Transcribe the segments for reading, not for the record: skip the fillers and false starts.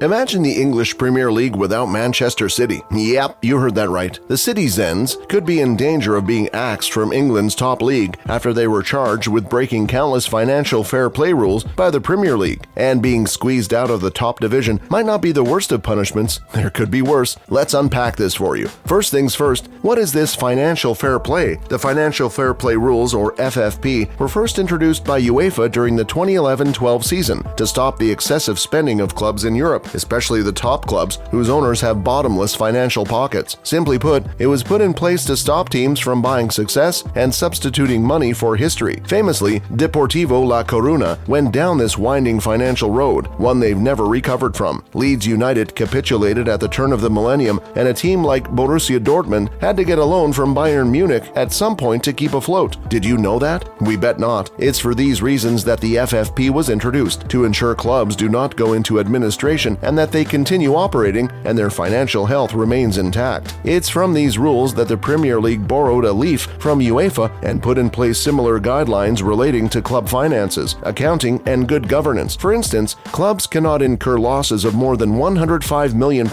Imagine the English Premier League without Manchester City. Yep, you heard that right. The Cityzens could be in danger of being axed from England's top league after they were charged with breaking countless financial fair play rules by the Premier League. And being squeezed out of the top division might not be the worst of punishments. There could be worse. Let's unpack this for you. First things first, what is this financial fair play? The Financial Fair Play Rules, or FFP, were first introduced by UEFA during the 2011-12 season to stop the excessive spending of clubs in Europe, especially the top clubs whose owners have bottomless financial pockets. Simply put, it was put in place to stop teams from buying success and substituting money for history. Famously, Deportivo La Coruña went down this winding financial road, one they've never recovered from. Leeds United capitulated at the turn of the millennium, and a team like Borussia Dortmund had to get a loan from Bayern Munich at some point to keep afloat. Did you know that? We bet not. It's for these reasons that the FFP was introduced, to ensure clubs do not go into administration and that they continue operating and their financial health remains intact. It's from these rules that the Premier League borrowed a leaf from UEFA and put in place similar guidelines relating to club finances, accounting, and good governance. For instance, clubs cannot incur losses of more than £105 million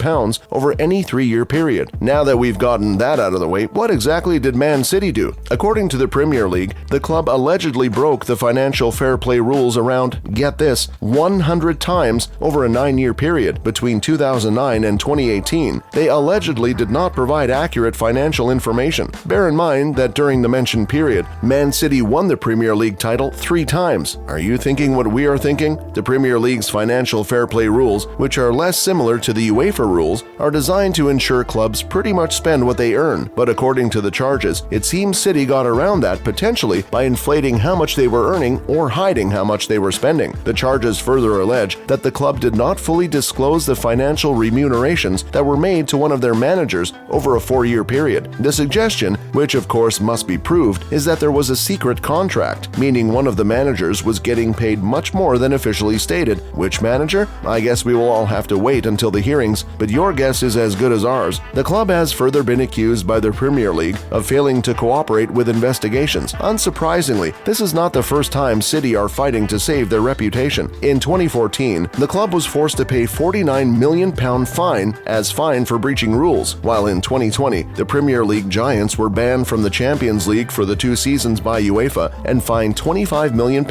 over any 3-year period. Now that we've gotten that out of the way, what exactly did Man City do? According to the Premier League, the club allegedly broke the financial fair play rules around, get this, 100 times over a 9-year period between 2009 and 2018. They allegedly did not provide accurate financial information. Bear in mind that during the mentioned period, Man City won the Premier League title 3 times. Are you thinking what we are thinking? The Premier League's financial fair play rules, which are less similar to the UEFA rules, are designed to ensure clubs pretty much spend what they earn. But according to the charges, it seems City got around that potentially by inflating how much they were earning or hiding how much they were spending. The charges further allege that the club did not fully disclose the financial remunerations that were made to one of their managers over a 4-year period. The suggestion, which of course must be proved, is that there was a secret contract, meaning one of the managers was getting paid much more than officially stated. Which manager? I guess we will all have to wait until the hearings, but your guess is as good as ours. The club has further been accused by the Premier League of failing to cooperate with investigations. Unsurprisingly, this is not the first time City are fighting to save their reputation. In 2014, the club was forced to pay £49 million fine as fine for breaching rules, while in 2020, the Premier League giants were banned from the Champions League for the 2 seasons by UEFA and fined £25 million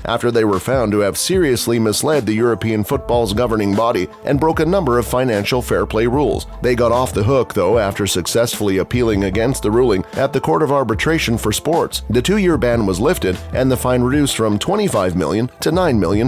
after they were found to have seriously misled the European football's governing body and broke a number of financial fair play rules. They got off the hook, though, after successfully appealing against the ruling at the Court of Arbitration for Sports. The 2-year ban was lifted and the fine reduced from £25 million to £9 million.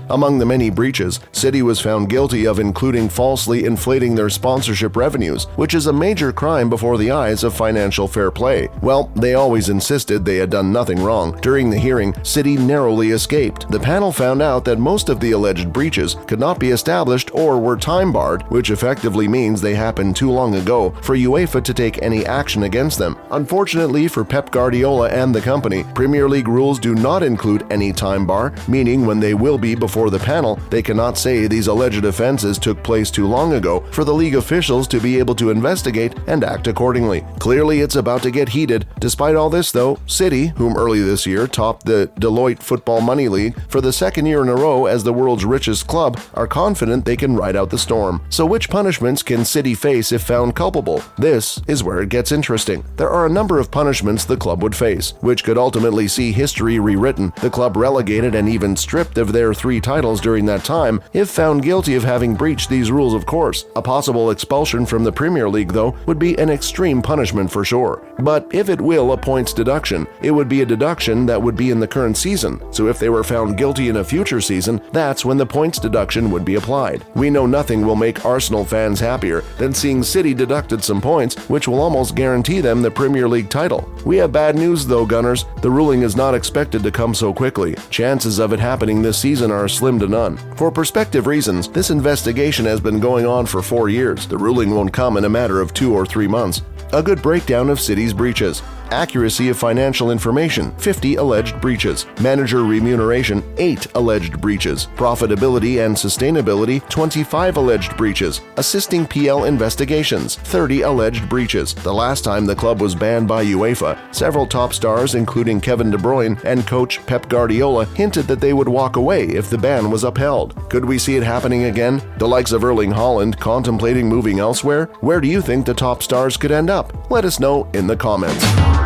Among the many breaches, City was found guilty of including falsely inflating their sponsorship revenues, which is a major crime before the eyes of financial fair play. Well, they always insisted they had done nothing wrong. During the hearing, City narrowly escaped. The panel found out that most of the alleged breaches could not be established or were time-barred, which effectively means they happened too long ago for UEFA to take any action against them. Unfortunately for Pep Guardiola and the company, Premier League rules do not include any time bar, meaning when they will be before the panel, they cannot say these alleged offenses took place too long ago for the league officials to be able to investigate and act accordingly. Clearly, it's about to get heated. Despite all this, though, City, whom early this year topped the Deloitte Football Money League for the 2nd year in a row as the world's richest club, are confident they can ride out the storm. So which punishments can City face if found culpable? This is where it gets interesting. There are a number of punishments the club would face, which could ultimately see history rewritten, the club relegated and even stripped of their 3 titles during that time, if found guilty of having breached these rules, of course. A possible expulsion from the Premier League, though, would be an extreme punishment for sure. But if it will a points deduction, it would be a deduction that would be in the current season. So if they were found guilty in a future season, that's when the points deduction would be applied. We know nothing will make Arsenal fans happier than seeing City deducted some points, which will almost guarantee them the Premier League title. We have bad news though, Gunners. The ruling is not expected to come so quickly. Chances of it happening this season are slim to none. For perspective reasons, this investigation has been going on for 4 years. The ruling won't come in a matter of 2 or 3 months. A good breakdown of City's breaches. Accuracy of financial information, 50 alleged breaches. Manager remuneration, 8 alleged breaches. Profitability and sustainability, 25 alleged breaches. Assisting PL investigations, 30 alleged breaches. The last time the club was banned by UEFA, Several top stars, including Kevin De Bruyne and coach Pep Guardiola, hinted that they would walk away if the ban was upheld. Could we see it happening again? The likes of Erling Haaland contemplating moving elsewhere? Where do you think the top stars could end up? Let us know in the comments.